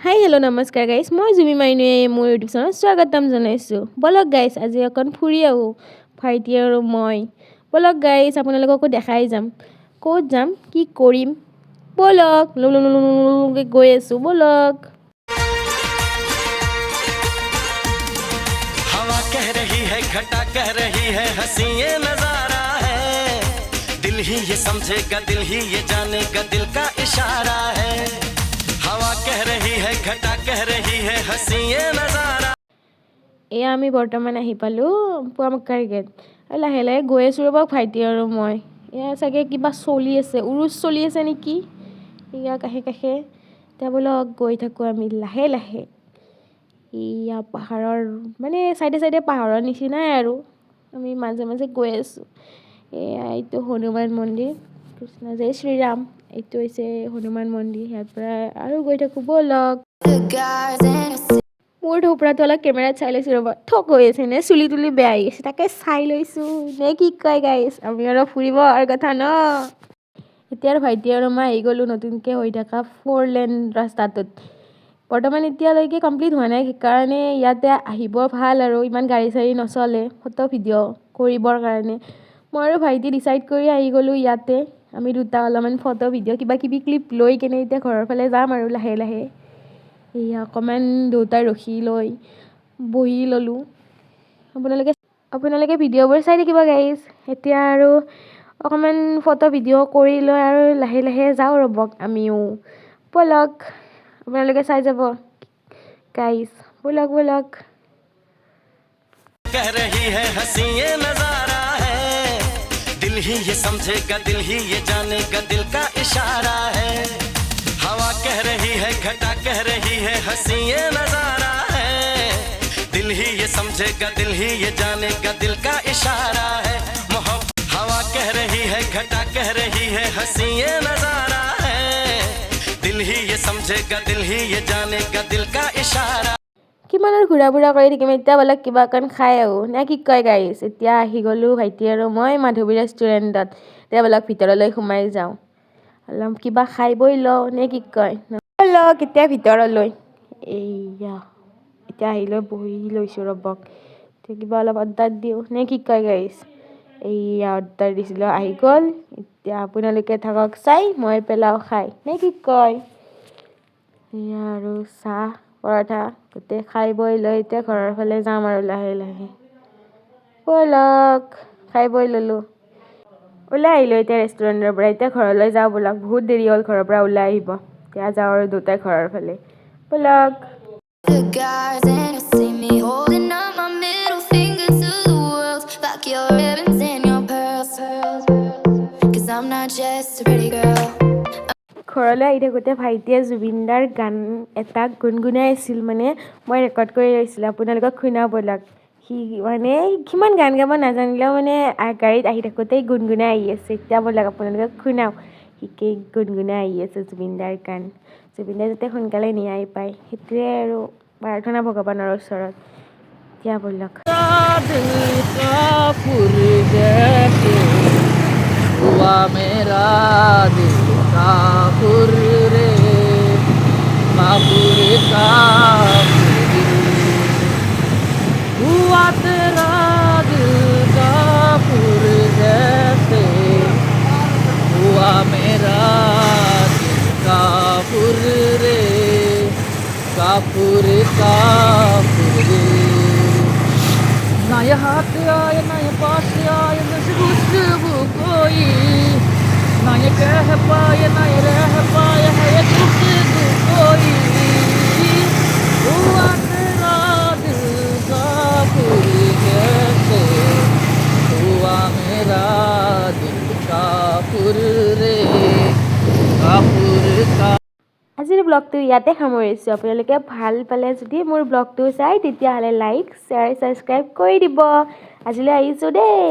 Hi hello' নমস্কাৰ গাইছ, মই জুমি মাইনুৱে মোৰ ইউটিউব চেনেলত স্বাগতম জনাইছোঁ। বলক গাইছ, আজি অকণ ফুৰি আহোঁ ভাইটি আৰু মই। বলক গাইছ, আপোনালোককো দেখাই যাম ক'ত যাম, কি কৰিম। বলক গৈ আছোঁ, বলক। हवा कह रही है, घटा कह रही है, हंसी ये नजारा है। दिल ही ये समझेगा, दिल ही ये जानेगा, दिल का इशारा है। हवा कह रही है, घटा कह रही है, हंसी ये नजारा। এয়া আমি বৰ্তমান আহি পালোঁ পুৱামক্কাৰ গেট। লাহে লাহে গৈ আছোঁ ৰ'ব ভাইটি আৰু মই। এয়া চাগে কিবা চলি আছে, উৰুচ চলি আছে নেকি, এয়া কাষে কাষে। এতিয়া বলক গৈ থাকোঁ আমি লাহে লাহে। এয়া পাহাৰৰ মানে চাইডে চাইডে পাহাৰৰ নিচিনাই আৰু আমি মাজে মাজে গৈ আছোঁ। এয়া এইটো হনুমান মন্দিৰ, কৃষ্ণ জয় শ্ৰীৰাম। এইটো হৈছে হনুমান মন্দিৰ। ইয়াৰ পৰা আৰু গৈ থাকোঁ, বলক। মোৰ ঢোপৰাটো অলপ কেমেৰাত চাই লৈছোঁ ৰ'ব, ঠক হৈ আছে নে চুলি তুলি বেয়া হৈ গৈছে, তাকে চাই লৈছোঁ নে কি কয় গাইছ। আমি আৰু ফুৰিব আৰু কথা ন। এতিয়া আৰু ভাইটি আৰু মই আহি গ'লোঁ নতুনকৈ হৈ থকা 4 লেন ৰাস্তাটোত। বৰ্তমান এতিয়ালৈকে কমপ্লিট হোৱা নাই, সেইকাৰণে ইয়াতে আহিব ভাল আৰু ইমান গাড়ী চাড়ী নচলে ফটো ভিডিঅ' কৰিবৰ কাৰণে। মই আৰু ভাইটি ডিচাইড কৰি আহি গ'লোঁ ইয়াতে। আমি দুটা অলপমান ফটো ভিডিঅ' কিবা কিবি ক্লিপ লৈ কেনে এতিয়া ঘৰৰ ফালে যাম আৰু লাহে লাহে। এয়া অকণমান দেউতাই ৰখি লৈ বহি ল'লোঁ। আপোনালোকে ভিডিঅ'বোৰ চাই থাকিব গাইজ। এতিয়া আৰু অকণমান ফটো ভিডিঅ' কৰি লৈ আৰু লাহে লাহে যাওঁ ৰ'বক আমিও, বলক। আপোনালোকে চাই যাব গাইজ, বলক বলক। कह रही है, हंसी ये नजारा है। दिल ही ये समझेगा, दिल ही ये जानेगा, दिल का इशारा है। हवा कह रही है, घटा कह रही है, हंसी ये नजारा है। दिल ही ये समझेगा, दिल ही ये जानेगा, दिल का इशारा है। हवा कह रही है, घटा कह रही है, हंसी ये नजारा है। दिल ही ये समझेगा, दिल ही ये जानेगा, दिल का इशारा। কিমান আৰু ঘূৰা ফুৰা কৰি থাকিম, এতিয়া বলক কিবা অকণ খাই আহোঁ নে কি কয় গাইছ। এতিয়া আহি গ'লোঁ ভাইটি আৰু মই মাধৱী ৰেষ্টুৰেণ্টত। এতিয়া বলক ভিতৰলৈ সোমাই যাওঁ, অলপ কিবা খাই বৈ লওঁ নে কি কয়। বলক এতিয়া ভিতৰলৈ। এইয়া এতিয়া আহি লৈ বহি লৈছোঁ ৰ'বক। এতিয়া কিবা অলপ অৰ্ডাৰ দিওঁ নে কি কয় গাইছ। এইয়া অৰ্ডাৰ দিছিলোঁ, আহি গ'ল। এতিয়া আপোনালোকে থাকক চাই, মই পেলাওঁ খাই নে কি কয়। এয়া আৰু চাহ পৰঠা গোটেই খাই বৈ লৈ এতিয়া ঘৰৰ ফালে যাম আৰু লাহে লাহে, বলক। খাই বৈ ল'লোঁ, ওলাই আহিলোঁ এতিয়া ৰেষ্টুৰেণ্টৰ পৰা। এতিয়া ঘৰলৈ যাওঁ বলক, বহুত দেৰি হ'ল ঘৰৰ পৰা ওলাই আহিব। এতিয়া যাওঁ আৰু দুটাই ঘৰৰ ফালে, বলক। ঘৰলৈ আহি থাকোঁতে ভাইটিয়ে জুবিনদাৰ গান এটা গুণগুণাই আছিল, মানে মই ৰেকৰ্ড কৰি লৈছিলোঁ, আপোনালোকক শুনাও বলক। সি মানে কিমান গান গাব নাজানিলেও মানে গাড়ীত আহি থাকোঁতেই গুণগুণাই আহি আছে। এতিয়া বলক আপোনালোকক শুনাও, সি কি গুণগুণাই আহি আছে জুবিনদাৰ গান। জুবিনদাই যাতে সোনকালে ন্যায় পায়, সেইটোৱে আৰু প্ৰাৰ্থনা ভগৱানৰ ওচৰত। এতিয়া বলক। हुआ मेरा दिल काफुर रे, काफुर काफुर। हुआ तेरा दिल काफुर जैसे, हुआ मेरा दिल काफुर रे, काफुर काफुर। ना ये हाथ आए ना ये पास आए मुझे खुशबू कोई, ना ये कह पाए ना ये रह पाए है ये खुशबू कोई। हुआ तेरा दिल काफुर जैसे, हुआ मेरा दिल काफुर रे, काफुर का। আজিৰ ব্লগটো ইয়াতে সামৰিছোঁ। আপোনালোকে ভাল পালে যদি মোৰ ব্লগটো চাই তেতিয়াহ'লে লাইক শ্বেয়াৰ ছাবস্ক্ৰাইব কৰি দিব। আজিলৈ আহিছোঁ দেই।